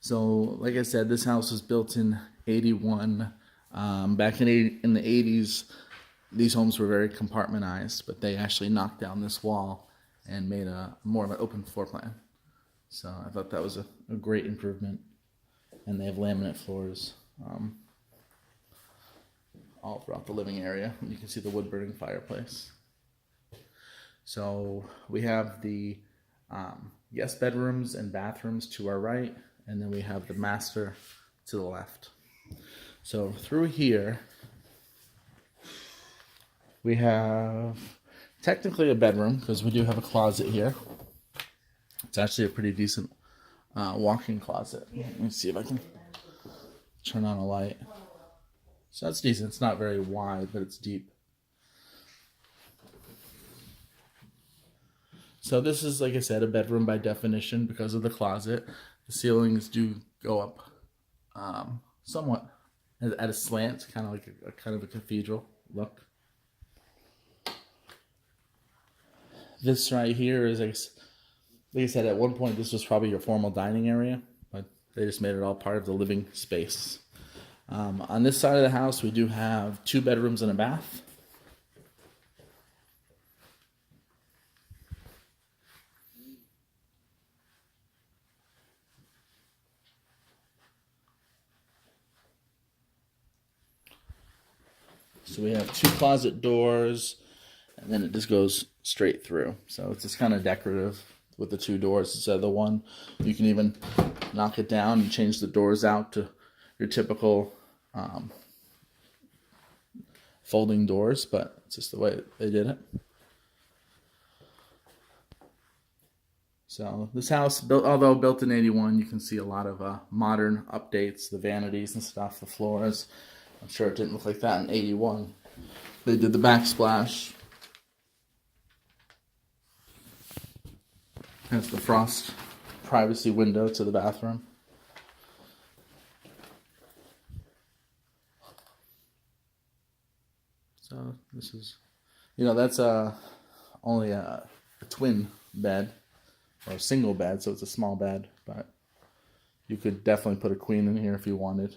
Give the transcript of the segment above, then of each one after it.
So, like I said, this house was built in '81. Back in the '80s, these homes were very compartmentalized, but they actually knocked down this wall and made a more of an open floor plan. So I thought that was a great improvement. And they have laminate floors all throughout the living area. You can see the wood burning fireplace. So we have the guest bedrooms and bathrooms to our right, and then we have the master to the left. So through here, we have technically a bedroom because we do have a closet here. It's actually a pretty decent walk-in closet. Let me see if I can turn on a light. So that's decent. It's not very wide, but it's deep. So this is, like I said, a bedroom by definition because of the closet. The ceilings do go up somewhat at a slant, kind of like a kind of a cathedral look. This right here is, like I said, at one point this was probably your formal dining area, but they just made it all part of the living space. On this side of the house, we do have 2 bedrooms and a bath. So we have 2 closet doors, and then it just goes straight through. So it's just kind of decorative with the 2 doors instead of the one. You can even knock it down and change the doors out to your typical folding doors, but it's just the way they did it. So this house, although built in '81, you can see a lot of modern updates, the vanities and stuff, the floors. I'm sure it didn't look like that in '81. They did the backsplash. That's the frost privacy window to the bathroom. So this is, that's only a twin bed or a single bed, so it's a small bed, but you could definitely put a queen in here if you wanted.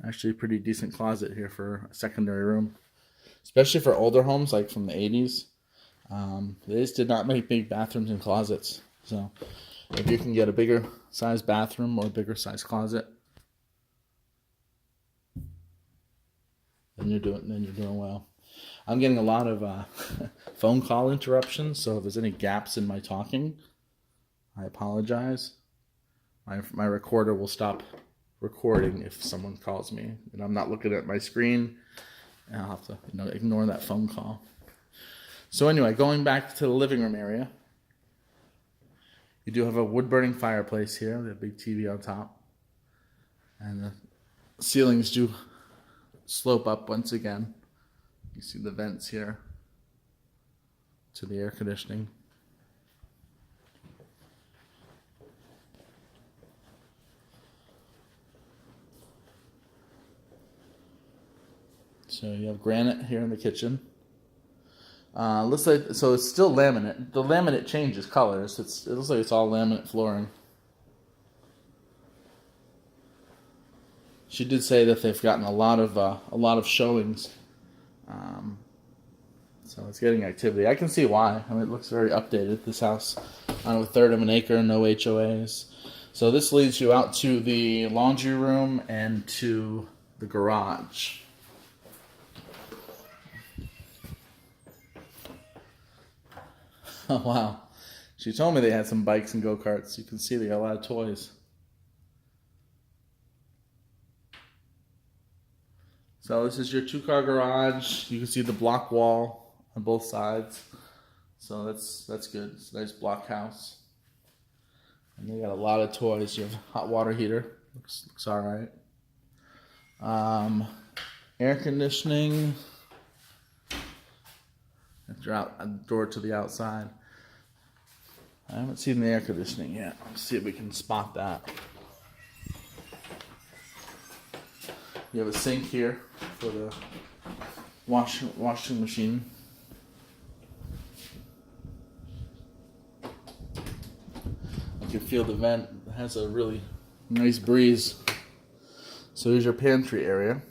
Actually, a pretty decent closet here for a secondary room, especially for older homes like from the '80s. They just did not make big bathrooms and closets. So if you can get a bigger size bathroom or a bigger size closet, then you're doing well. I'm getting a lot of phone call interruptions, so if there's any gaps in my talking, I apologize. My recorder will stop recording if someone calls me and I'm not looking at my screen, and I'll have to ignore that phone call. So anyway, going back to the living room area, you do have a wood burning fireplace here with a big TV on top, and the ceilings do slope up once again. You see the vents here to the air conditioning. So you have granite here in the kitchen. Looks like, so it's still laminate. The laminate changes colors. It looks like it's all laminate flooring. She did say that they've gotten a lot of showings. So it's getting activity. I can see why. I mean, it looks very updated. This house on a third of an acre, no HOAs. So this leads you out to the laundry room and to the garage. Oh, wow. She told me they had some bikes and go-karts. You can see they got a lot of toys. So this is your 2-car garage. You can see the block wall on both sides. So that's good. It's a nice block house. And they got a lot of toys. You have a hot water heater. Looks all right. Air conditioning. A door to the outside. I haven't seen the air conditioning yet. Let's see if we can spot that. You have a sink here for the washing machine. can feel the vent. It has a really nice breeze. So here's your pantry area.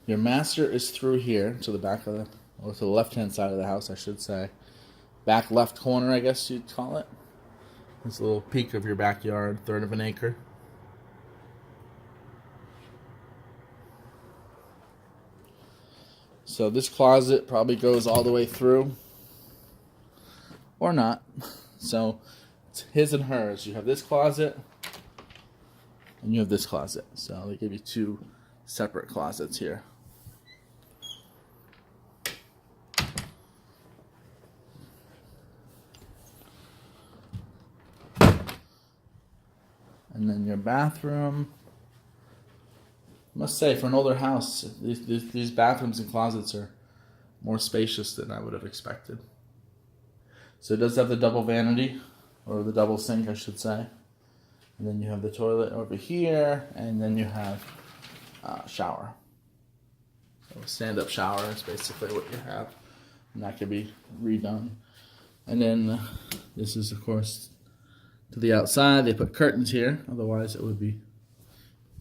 Your master is through here to the back of the, or to the left-hand side of the house, I should say. Back left corner, I guess you'd call it. This little peek of your backyard, 1/3 of an acre. So this closet probably goes all the way through, or not. So it's his and hers. You have this closet, and you have this closet. So they give you 2 separate closets here. And then your bathroom. I must say, for an older house, these bathrooms and closets are more spacious than I would have expected. So it does have the double vanity, or the double sink, I should say. And then you have the toilet over here, and then you have a shower. So a stand-up shower is basically what you have, and that can be redone. And then this is, of course, to the outside. They put curtains here, otherwise it would be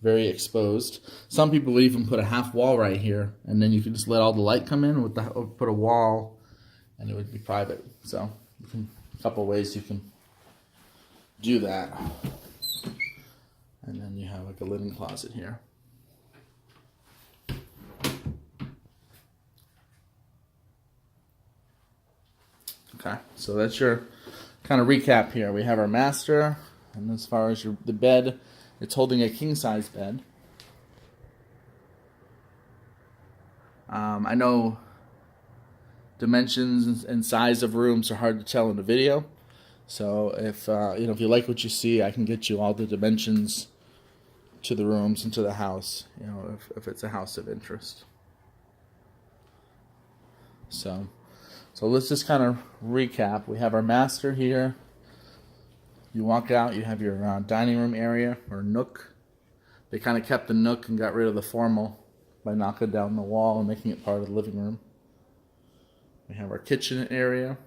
very exposed. Some people even put a half wall right here, and then you can just let all the light come in with the, or put a wall, and it would be private. So a couple ways you can do that. And then you have like a linen closet here. Okay, so that's your kind of recap here. We have our master, and as far as the bed, it's holding a king-size bed. I know dimensions and size of rooms are hard to tell in the video, so if if you like what you see, I can get you all the dimensions to the rooms and to the house, if it's a house of interest. So let's just kind of recap. We have our master here. You walk out, you have your dining room area, or nook. They kind of kept the nook and got rid of the formal by knocking down the wall and making it part of the living room. We have our kitchen area.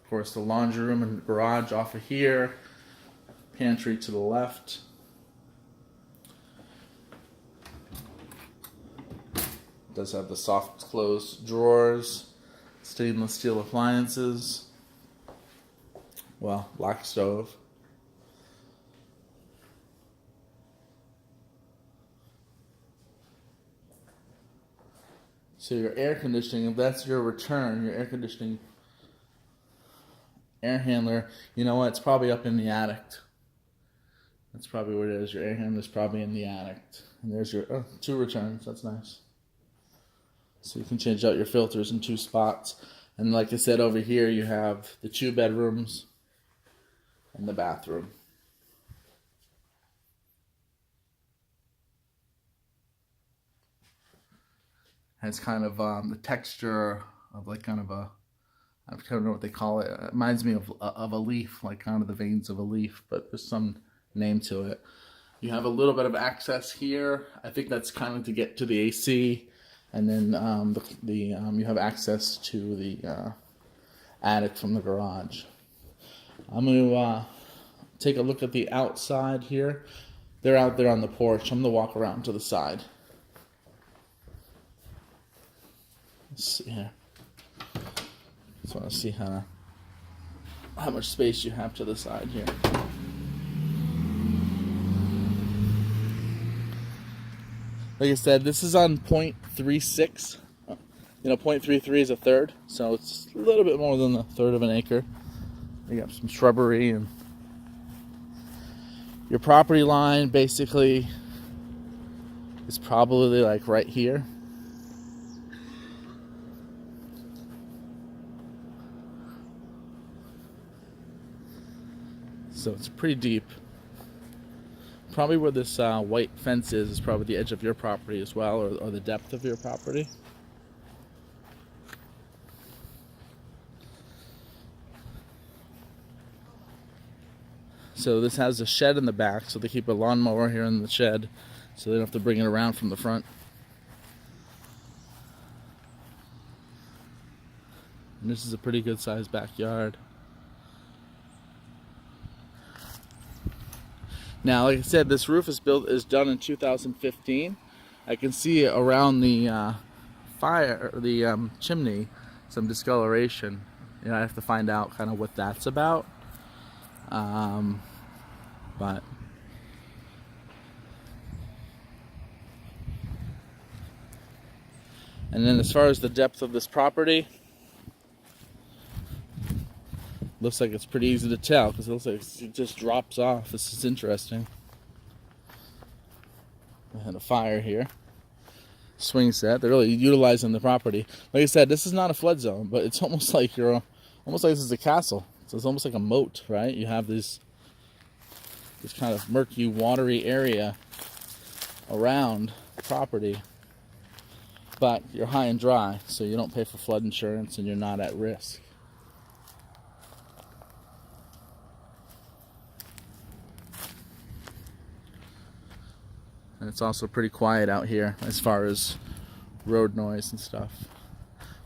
Of course, the laundry room and garage off of here. Pantry to the left. It does have the soft close drawers. Stainless steel appliances. Well, black stove. So your air conditioning, if that's your return, your air conditioning air handler, you know what, it's probably up in the attic. That's probably where it is. Your air handler is probably in the attic. And there's your 2 returns. That's nice. So you can change out your filters in 2 spots. And like I said, over here you have the 2 bedrooms and the bathroom. Has kind of the texture of like kind of a, I don't know what they call it. It reminds me of a leaf, like kind of the veins of a leaf, but there's some name to it. You have a little bit of access here. I think that's kind of to get to the AC. And then you have access to the attic from the garage. I'm going to take a look at the outside here. They're out there on the porch. I'm going to walk around to the side. Let's see here. Just want to see how much space you have to the side here. Like I said, this is on 0.36. 0.33 is a third, so it's a little bit more than a third of an acre. You got some shrubbery, and your property line basically is probably like right here. So it's pretty deep. Probably where this white fence is probably the edge of your property as well, or the depth of your property. So this has a shed in the back, so they keep a lawnmower here in the shed. so they don't have to bring it around from the front. And this is a pretty good sized backyard. Now, like I said, this roof is done in 2015. I can see around the chimney some discoloration. You know, I have to find out kind of what that's about. But and then as far as the depth of this property, looks like it's pretty easy to tell because it looks like it just drops off. This is interesting. I had a fire here. Swing set. They're really utilizing the property. Like I said, this is not a flood zone, but it's almost like almost like this is a castle. So it's almost like a moat, right? You have this kind of murky, watery area around the property, but you're high and dry, so you don't pay for flood insurance and you're not at risk. And it's also pretty quiet out here as far as road noise and stuff.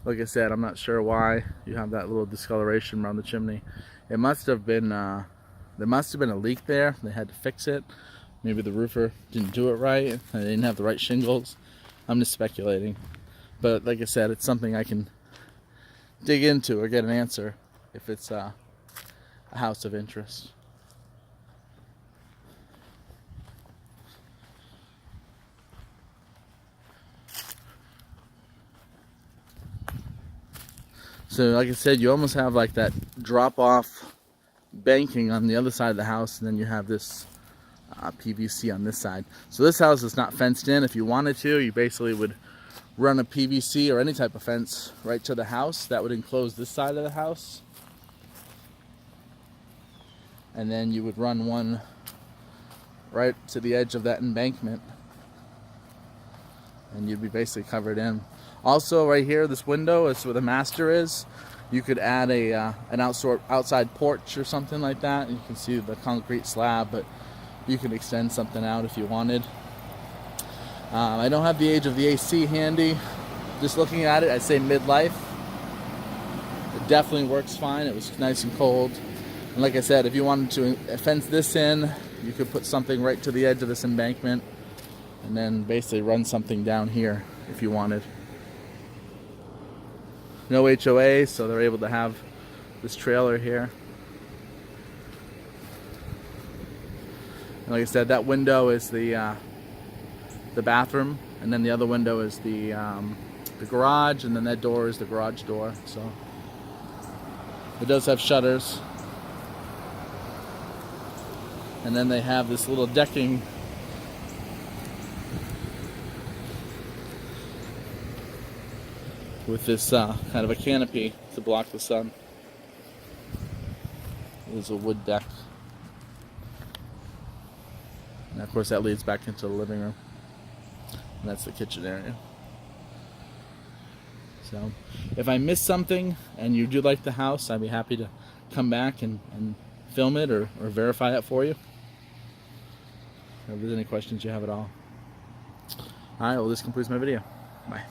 Like I said, I'm not sure why you have that little discoloration around the chimney. It must have been, there must have been a leak there. They had to fix it. Maybe the roofer didn't do it right. They didn't have the right shingles. I'm just speculating. But like I said, it's something I can dig into or get an answer if it's a house of interest. So like I said, you almost have like that drop-off banking on the other side of the house, and then you have this PVC on this side. So this house is not fenced in. If you wanted to, you basically would run a PVC or any type of fence right to the house. That would enclose this side of the house. And then you would run one right to the edge of that embankment. And you'd be basically covered in. Also, right here, this window is where the master is. You could add an outside porch or something like that. You can see the concrete slab, but you can extend something out if you wanted. I don't have the age of the AC handy. Just looking at it, I'd say midlife. It definitely works fine. It was nice and cold. And like I said, if you wanted to fence this in, you could put something right to the edge of this embankment and then basically run something down here if you wanted. No HOA, so they're able to have this trailer here. And like I said, that window is the bathroom, and then the other window is the garage, and then that door is the garage door. So it does have shutters. And then they have this little decking with this kind of a canopy to block the sun. There's a wood deck. And of course that leads back into the living room. And that's the kitchen area. So if I missed something and you do like the house, I'd be happy to come back and film it or verify it for you. If there's any questions you have at all. Alright, well, this concludes my video. Bye.